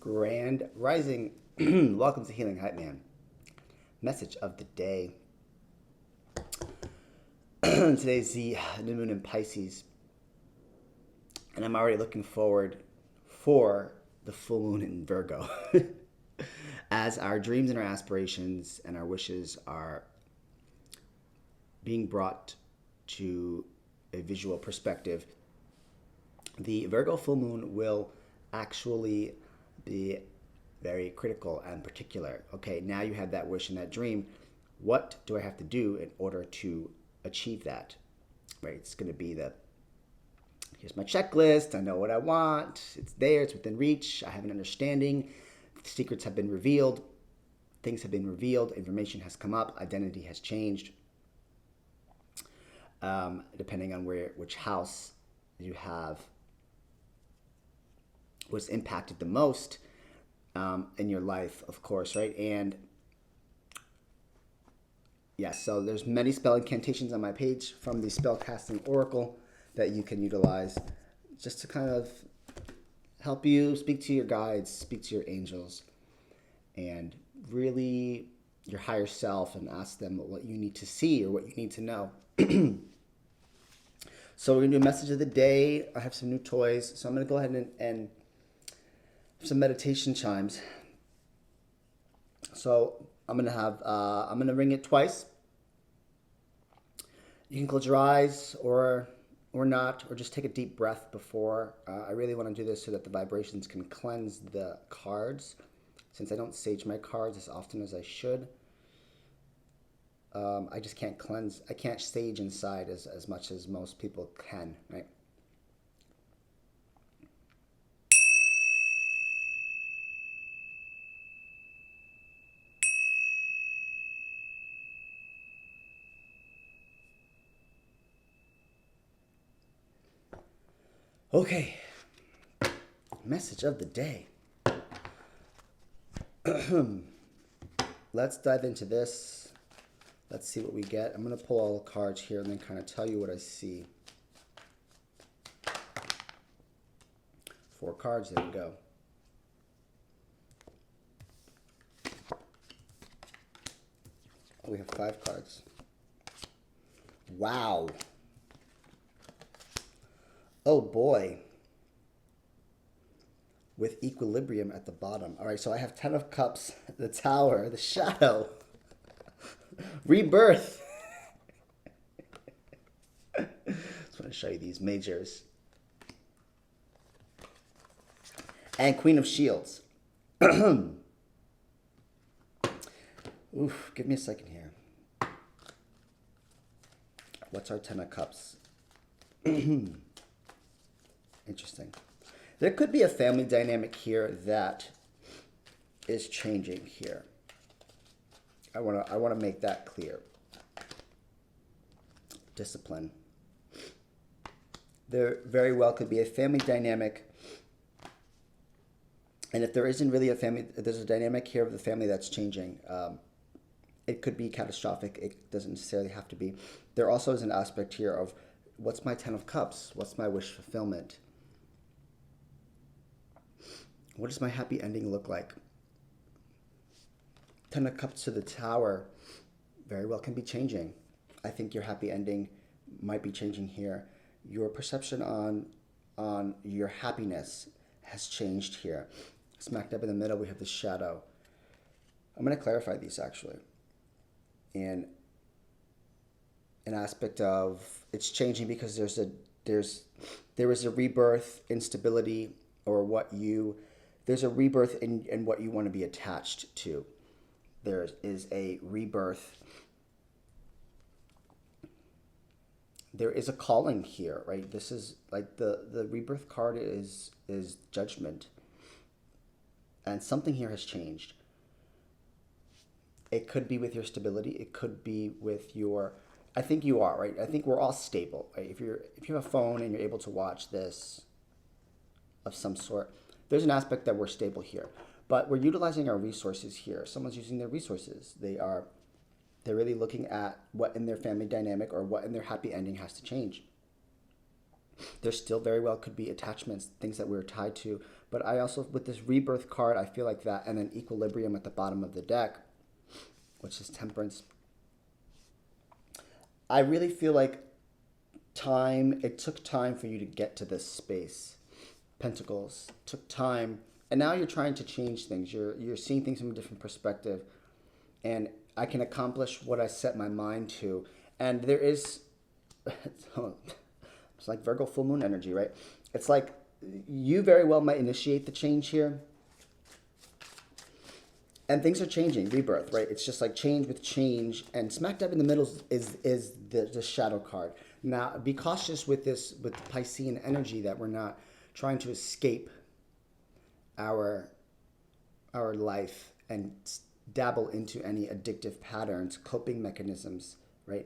Grand Rising. Welcome to Healing Hype Man. Message of the day. Today's the new moon in Pisces, and I'm already looking forward for the full moon in Virgo. As our dreams and our aspirations and our wishes are being brought to a visual perspective, the Virgo full moon will actually be very critical and particular. Okay, now you have that wish and that dream. What do I have to do in order to achieve that? Right? It's going to be here's my checklist. I know what I want. It's there. It's within reach. I have an understanding. Secrets have been revealed. Things have been revealed. Information has come up. Identity has changed. Depending on which house you have was impacted the most in your life, of course, right? And yes, so there's many spell incantations on my page from the Spellcasting Oracle that you can utilize just to kind of help you speak to your guides, speak to your angels, and really your higher self and ask them what you need to see or what you need to know. So we're going to do a message of the day. I have some new toys, so I'm going to go ahead and some meditation chimes. So I'm going to ring it twice. You can close your eyes or not, or just take a deep breath before. I really want to do this so that the vibrations can cleanse the cards. Since I don't sage my cards as often as I should, I just can't cleanse. I can't sage inside as much as most people can, right? Okay, message of the day. Let's dive into this. Let's see what we get. I'm going to pull all the cards here and then kind of tell you what I see. 4 cards, there we go. Oh, we have 5 cards. Wow. Oh boy. With equilibrium at the bottom. All right, so I have 10 of Cups, the Tower, the Shadow, Rebirth. Just want to show you these majors. And Queen of Shields. Oof, give me a second here. What's our 10 of Cups? Interesting. There could be a family dynamic here that is changing here. I want to make that clear. Discipline. There very well could be a family dynamic. And if there isn't really a family, there's a dynamic here of the family that's changing. It could be catastrophic. It doesn't necessarily have to be. There also is an aspect here of what's my 10 of Cups? What's my wish fulfillment? What does my happy ending look like? 10 of Cups to the Tower very well can be changing. I think your happy ending might be changing here. Your perception on your happiness has changed here. Smack dab in the middle, we have the Shadow. I'm going to clarify these actually. And an aspect of it's changing because there is a rebirth, instability, or there's a rebirth in what you want to be attached to. There is a rebirth. There is a calling here, right? This is like the rebirth card is judgment. And something here has changed. It could be with your stability. It could be with your, I think you are, right? I think we're all stable, right? If you have a phone and you're able to watch this of some sort, there's an aspect that we're stable here. But we're utilizing our resources here. Someone's using their resources. They're really looking at what in their family dynamic or what in their happy ending has to change. There still very well could be attachments, things that we're tied to, But I also, with this rebirth card, I feel like that, and then equilibrium at the bottom of the deck, which is temperance. I really feel like it took time for you to get to this space. Pentacles took time, and now you're trying to change things. You're seeing things from a different perspective, and I can accomplish what I set my mind to. And there is, it's like Virgo full moon energy, right? It's like you very well might initiate the change here, and things are changing, rebirth, right? It's just like change with change, and smack dab in the middle is the shadow card. Now, be cautious with this, with the Piscean energy, that we're not trying to escape our life and dabble into any addictive patterns, coping mechanisms, right?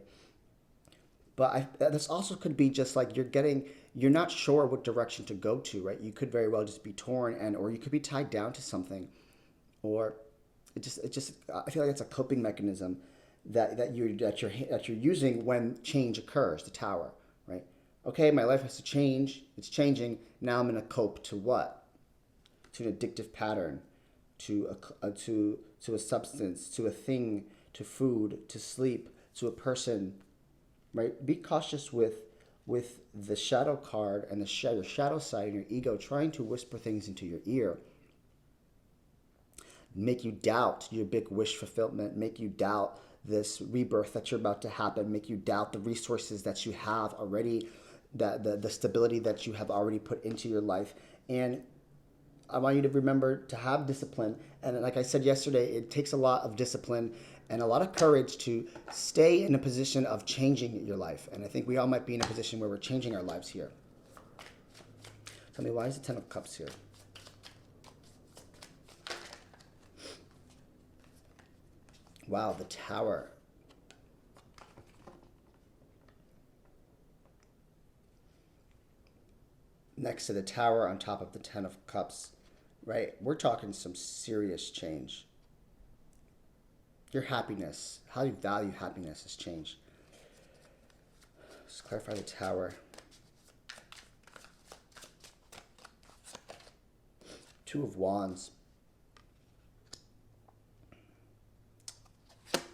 But this also could be just like you're not sure what direction to go to, right? You could very well just be torn, or you could be tied down to something, or it just I feel like it's a coping mechanism that you're using when change occurs. The Tower, right? Okay, my life has to change. It's changing. Now I'm going to cope to what? To an addictive pattern, to a substance, to a thing, to food, to sleep, to a person, right? Be cautious with the shadow card and your shadow side and your ego trying to whisper things into your ear, make you doubt your big wish fulfillment, make you doubt this rebirth that you're about to happen, make you doubt the resources that you have already, the stability that you have already put into your life. And I want you to remember to have discipline. And like I said yesterday, it takes a lot of discipline and a lot of courage to stay in a position of changing your life. And I think we all might be in a position where we're changing our lives here. Tell me, why is the Ten of Cups here? Wow, the Tower. Next to the Tower, on top of the Ten of Cups, right? We're talking some serious change. Your happiness, how you value happiness has changed. Let's clarify the Tower. Two of Wands.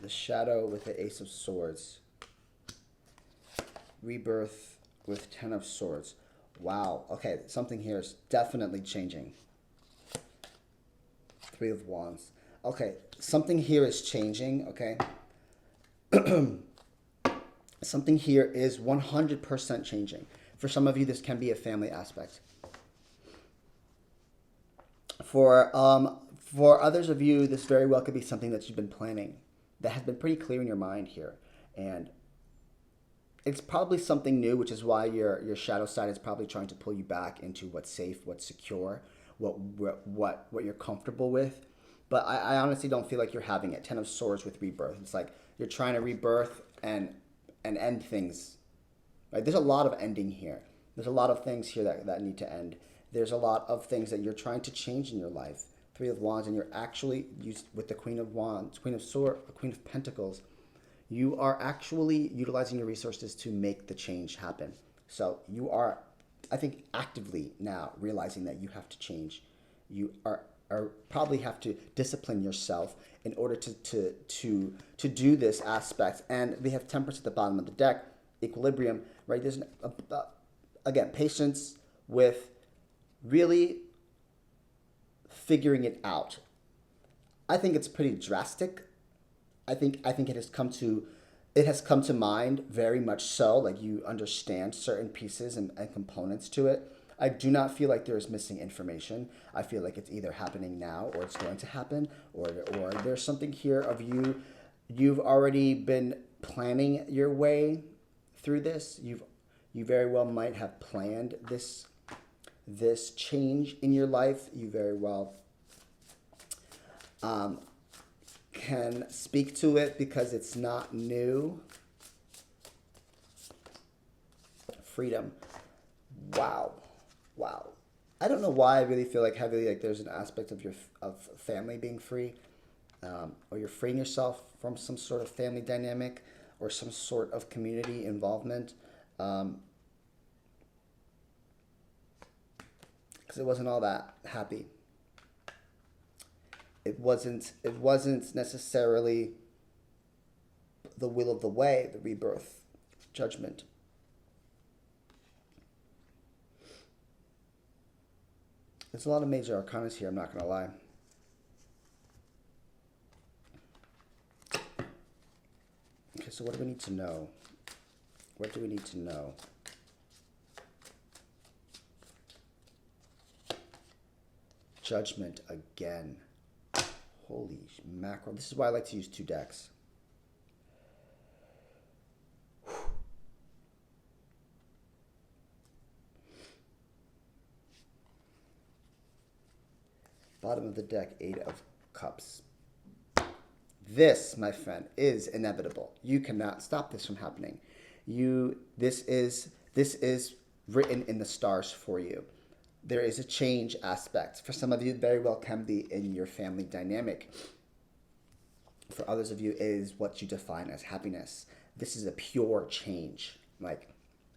The Shadow with the Ace of Swords. Rebirth with Ten of Swords. Wow. Okay, something here is definitely changing. Three of Wands. Okay, something here is changing, okay? Something here is 100% changing. For some of you, this can be a family aspect. For others of you, this very well could be something that you've been planning, that has been pretty clear in your mind here. And it's probably something new, which is why your shadow side is probably trying to pull you back into what's safe, what's secure, what you're comfortable with. But I honestly don't feel like you're having it. Ten of Swords with rebirth. It's like you're trying to rebirth and end things. Right? There's a lot of ending here. There's a lot of things here that need to end. There's a lot of things that you're trying to change in your life. Three of Wands, and you're actually with the Queen of Wands, Queen of Pentacles. You are actually utilizing your resources to make the change happen. So you are, I think, actively now realizing that you have to change. You are probably have to discipline yourself in order to do this aspect. And we have Temperance at the bottom of the deck, equilibrium, right? There's again, patience with really figuring it out. I think it's pretty drastic. I think it has come to mind very much so. Like you understand certain pieces and components to it. I do not feel like there is missing information. I feel like it's either happening now or it's going to happen, or there's something here of you've already been planning your way through this. You very well might have planned this change in your life. You very well can speak to it because it's not new. Freedom. Wow. I don't know why I really feel like heavily like there's an aspect of family being free, or you're freeing yourself from some sort of family dynamic or some sort of community involvement. because it wasn't all that happy. It wasn't necessarily the will of the way, the rebirth, judgment. There's a lot of major arcanas here, I'm not going to lie. Okay, so what do we need to know? What do we need to know? Judgment again. Holy mackerel. This is why I like to use 2 decks. Bottom of the deck, 8 of Cups. This, my friend, is inevitable. You cannot stop this from happening. This is written in the stars for you. There is a change aspect. For some of you, very well can be in your family dynamic. For others of you, it is what you define as happiness. This is a pure change, like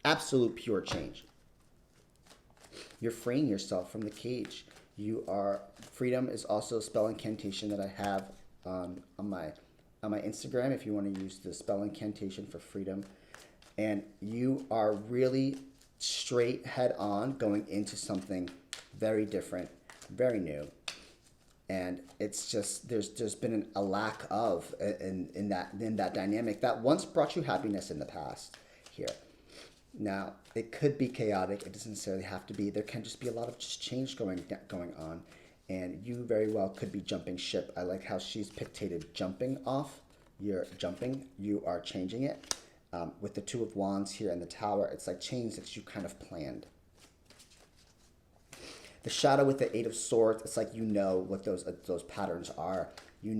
absolute pure change. You're freeing yourself from the cage. Freedom is also a spell incantation that I have on my Instagram if you want to use the spell incantation for freedom. And you are really straight head on going into something very different, very new. And it's just there's been a lack of in that dynamic that once brought you happiness in the past here. Now, it could be chaotic. It doesn't necessarily have to be. There can just be a lot of just change going on. And you very well could be jumping ship. I like how she's pictated jumping off. You're jumping. You are changing it. With the 2 of Wands here in the Tower, it's like change that you kind of planned. The Shadow with the 8 of Swords, it's like you know what those patterns are. You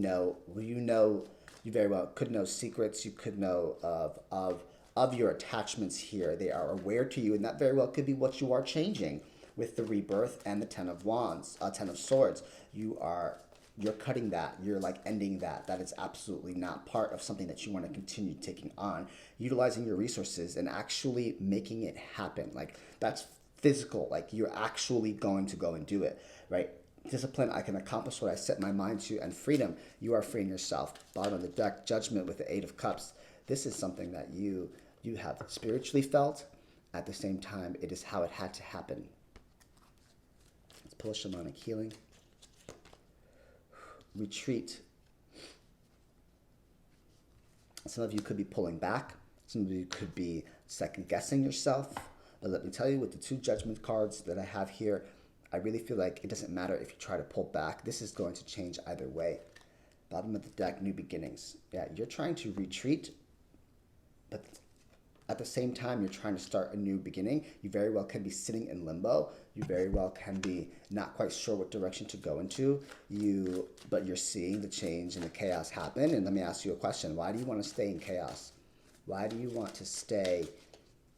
very well could know secrets. You could know of your attachments here. They are aware to you, and that very well could be what you are changing with the rebirth and the 10 of Wands, 10 of Swords. You're cutting that. You're like ending that. That is absolutely not part of something that you want to continue taking on. Utilizing your resources and actually making it happen. Like that's physical. Like you're actually going to go and do it, right? Discipline, I can accomplish what I set my mind to, and freedom, you are freeing yourself. Bottom of the deck, Judgment with the 8 of Cups. This is something that you have spiritually felt. At the same time, it is how it had to happen. Let's pull a shamanic healing. Retreat. Some of you could be pulling back. Some of you could be second guessing yourself. But let me tell you, with the 2 judgment cards that I have here, I really feel like it doesn't matter if you try to pull back. This is going to change either way. Bottom of the deck, new beginnings. Yeah, you're trying to retreat, but at the same time, you're trying to start a new beginning. You very well can be sitting in limbo. You very well can be not quite sure what direction to go into. But you're seeing the change and the chaos happen. And let me ask you a question. Why do you want to stay in chaos? Why do you want to stay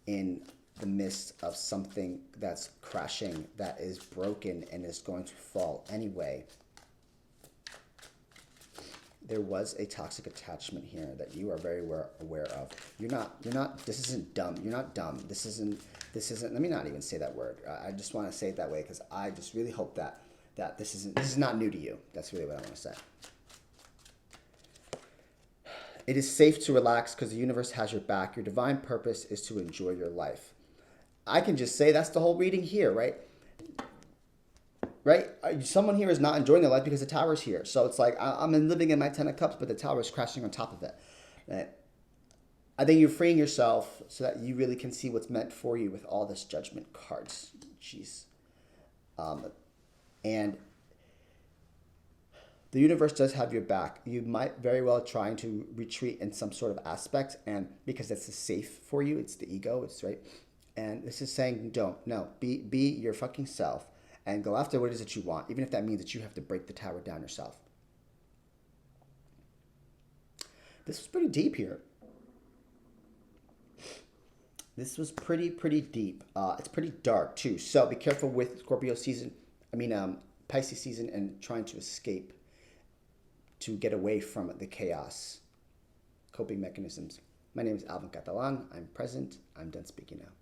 in the midst of something that's crashing, that is broken, and is going to fall anyway? There was a toxic attachment here that you are very aware of. You're not, this isn't dumb. You're not dumb. This isn't, let me not even say that word. I just want to say it that way because I just really hope that this is not new to you. That's really what I want to say. It is safe to relax because the universe has your back. Your divine purpose is to enjoy your life. I can just say that's the whole reading here, right? Right? Someone here is not enjoying their life because the Tower's here. So it's like, I'm living in my 10 of Cups, but the Tower is crashing on top of it. Right? I think you're freeing yourself so that you really can see what's meant for you with all this Judgment cards. Jeez. And the universe does have your back. You might very well trying to retreat in some sort of aspect, and because that's safe for you, it's the ego, it's right. And this is saying, be your fucking self. And go after what it is that you want, even if that means that you have to break the Tower down yourself. This was pretty deep here. This was pretty deep. It's pretty dark too. So be careful with Scorpio season. Pisces season, and trying to escape, to get away from the chaos. Coping mechanisms. My name is Alvin Catalan. I'm present. I'm done speaking now.